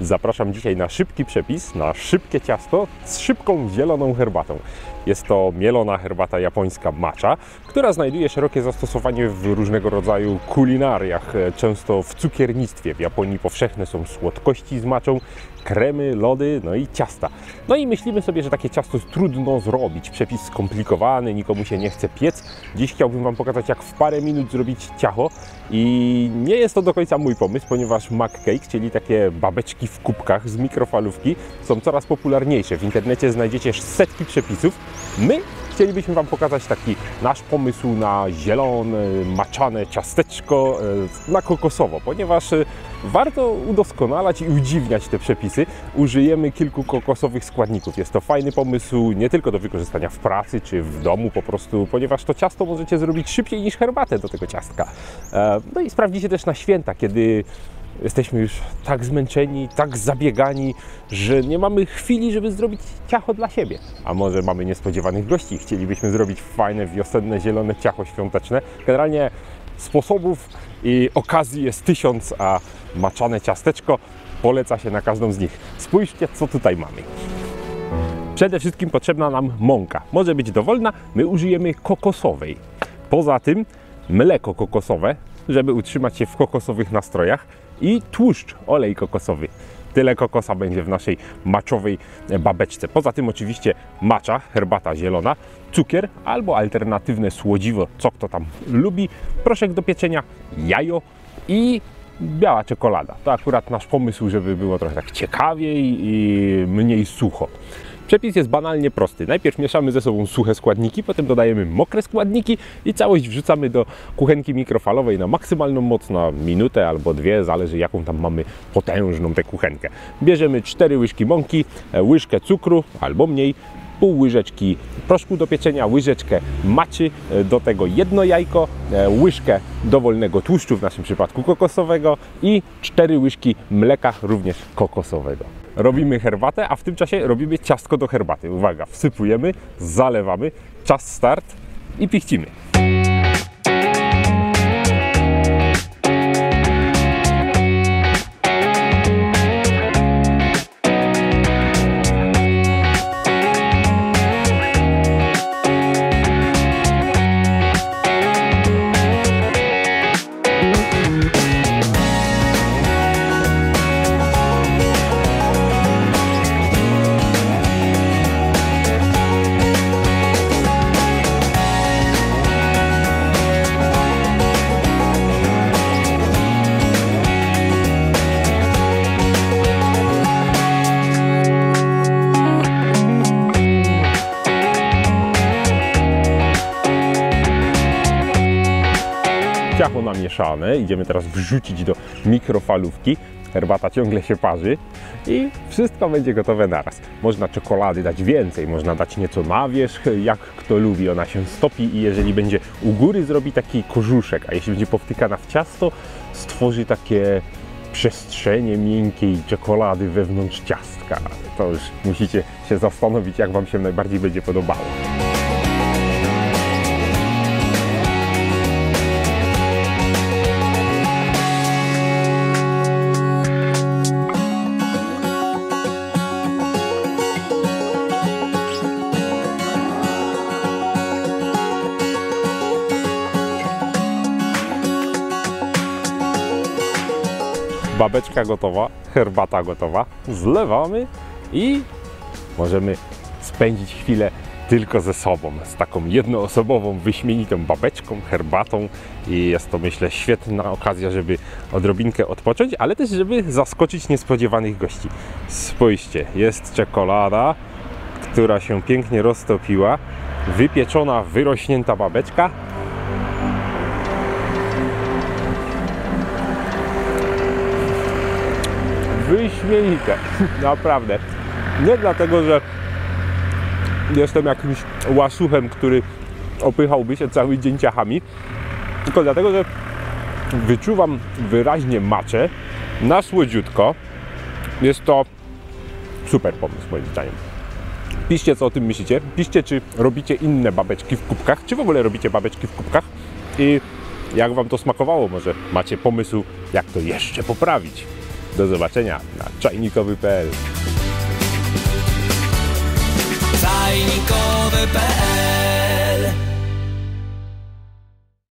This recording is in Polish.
Zapraszam dzisiaj na szybki przepis, na szybkie ciasto z szybką zieloną herbatą. Jest to mielona herbata japońska matcha, która znajduje szerokie zastosowanie w różnego rodzaju kulinariach, często w cukiernictwie. W Japonii powszechne są słodkości z matchą, kremy, lody, no i ciasta. No i myślimy sobie, że takie ciasto jest trudno zrobić. Przepis skomplikowany, nikomu się nie chce piec. Dziś chciałbym Wam pokazać, jak w parę minut zrobić ciacho. I nie jest to do końca mój pomysł, ponieważ McCake, czyli takie babeczki w kubkach z mikrofalówki, są coraz popularniejsze. W internecie znajdziecie setki przepisów. My chcielibyśmy Wam pokazać taki nasz pomysł na zielone, maczane ciasteczko na kokosowo, ponieważ warto udoskonalać i udziwniać te przepisy. Użyjemy kilku kokosowych składników. Jest to fajny pomysł nie tylko do wykorzystania w pracy czy w domu po prostu, ponieważ to ciasto możecie zrobić szybciej niż herbatę do tego ciastka. No i sprawdzi się też na święta, kiedy jesteśmy już tak zmęczeni, tak zabiegani, że nie mamy chwili, żeby zrobić ciacho dla siebie. A może mamy niespodziewanych gości i chcielibyśmy zrobić fajne, wiosenne, zielone ciacho świąteczne. Generalnie sposobów i okazji jest 1000, a maczane ciasteczko poleca się na każdą z nich. Spójrzcie, co tutaj mamy. Przede wszystkim potrzebna nam mąka. Może być dowolna, my użyjemy kokosowej. Poza tym mleko kokosowe, żeby utrzymać się w kokosowych nastrojach, i tłuszcz, olej kokosowy. Tyle kokosa będzie w naszej maczowej babeczce. Poza tym oczywiście matcha, herbata zielona, cukier albo alternatywne słodziwo, co kto tam lubi, proszek do pieczenia, jajo i biała czekolada. To akurat nasz pomysł, żeby było trochę tak ciekawiej i mniej sucho. Przepis jest banalnie prosty. Najpierw mieszamy ze sobą suche składniki, potem dodajemy mokre składniki i całość wrzucamy do kuchenki mikrofalowej na maksymalną moc, na minutę albo dwie, zależy jaką tam mamy potężną tę kuchenkę. Bierzemy 4 łyżki mąki, łyżkę cukru albo mniej, pół łyżeczki proszku do pieczenia, łyżeczkę matchy, do tego 1 jajko, łyżkę dowolnego tłuszczu, w naszym przypadku kokosowego, i 4 łyżki mleka, również kokosowego. Robimy herbatę, a w tym czasie robimy ciastko do herbaty. Uwaga, wsypujemy, zalewamy, czas start i pichcimy. Ciacho namieszane, idziemy teraz wrzucić do mikrofalówki. Herbata ciągle się parzy i wszystko będzie gotowe naraz. Można czekolady dać więcej, można dać nieco na wierzch, jak kto lubi. Ona się stopi i jeżeli będzie u góry, zrobi taki korzuszek, a jeśli będzie powtykana w ciasto, stworzy takie przestrzenie miękkiej czekolady wewnątrz ciastka. To już musicie się zastanowić, jak Wam się najbardziej będzie podobało. Babeczka gotowa, herbata gotowa, zlewamy i możemy spędzić chwilę tylko ze sobą, z taką jednoosobową, wyśmienitą babeczką, herbatą, i jest to, myślę, świetna okazja, żeby odrobinkę odpocząć, ale też żeby zaskoczyć niespodziewanych gości. Spójrzcie, jest czekolada, która się pięknie roztopiła, wypieczona, wyrośnięta babeczka. Wyśmienite, naprawdę. Nie dlatego, że jestem jakimś łasuchem, który opychałby się cały dzień ciachami, tylko dlatego, że wyczuwam wyraźnie matchę na słodziutko. Jest to super pomysł, moim zdaniem. Piszcie, co o tym myślicie. Piszcie, czy robicie inne babeczki w kubkach, czy w ogóle robicie babeczki w kubkach i jak Wam to smakowało. Może macie pomysł, jak to jeszcze poprawić. Do zobaczenia na czajnikowy.pl. Czajnikowy.pl